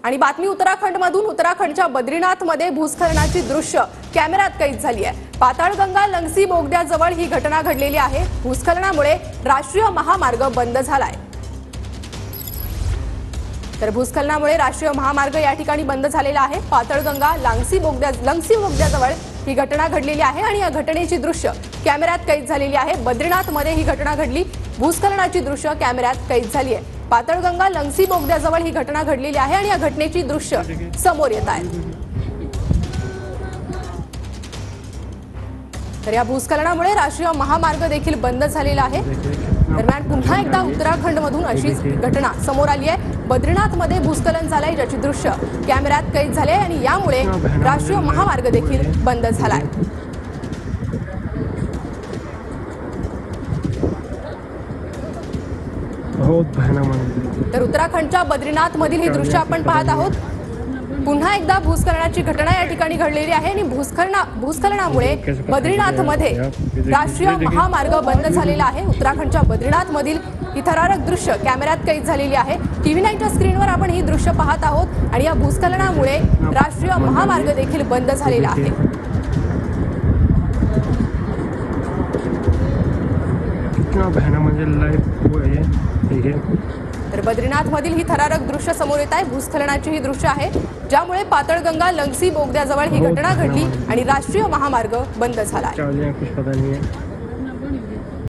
आणि बातमी उत्तराखंडमधून उत्तराखंडच्या बद्रीनाथमध्ये भूस्खलनाची दृश्य कॅमेऱ्यात कैद झाली आहे। पाताळगंगा लंगसी बोगद्याजवळ ही घटना घडलेली आहे। भूस्खलनामुळे राष्ट्रीय महामार्ग बंद झालाय। तर भूस्खलनामुळे राष्ट्रीय महामार्ग या ठिकाणी बंद झालेला आहे। पाताळगंगा लंगसी बोगद्याजवळ ही घटना घडलेली आहे आणि या घटनेची दृश्य कॅमेऱ्यात कैद झालेली आहे। बद्रीनाथमध्ये ही घटना घडली, भूस्खलनाची दृश्य कॅमेऱ्यात कैद झाली आहे। पाताळगंगा लंगसी बोगद्याजवळ ही घटना घडलेली आहे आणि या घटनेची दृश्य समोर येत आहेत। तर या भूस्खलनामुळे राष्ट्रीय महामार्ग देखील बंद झालेला आहे। दरम्यान पुन्हा एकदा उत्तराखंडमधून अशीच घटना समोर आली आहे। बद्रीनाथमध्ये भूस्खलन झालंय, ज्याची दृश्य कॅमेऱ्यात कैद झाले आणि यामुळे राष्ट्रीय महामार्ग देखील बंद झालाय। तर उत्तराखंडच्या बद्रीनाथ मधील हे दृश्य आपण पाहत आहोत। पुन्हा एकदा भूस्खलनाची घटना या ठिकाणी घडलेली आहे आणि भूस्खलनामुळे बद्रीनाथमध्ये राष्ट्रीय महामार्ग बंद झालेला आहे। उत्तराखंडच्या बद्रीनाथ मधील ही थरारक दृश्य कॅमेऱ्यात कैद झालेली आहे। टीव्ही 9च्या स्क्रीनवर आपण ही दृश्य पाहत आहोत आणि या भूस्खलनामुळे राष्ट्रीय महामार्ग देखील बंद झालेला आहे। तर बद्रीनाथ मधील ही थरारक दृश्य समोर येत आहे। भूस्खलनाची ही दृश्य आहे, ज्यामुळे पाताळगंगा लंगसी बोगद्याजवळ ही घटना घडली आणि राष्ट्रीय महामार्ग बंद झाला आहे।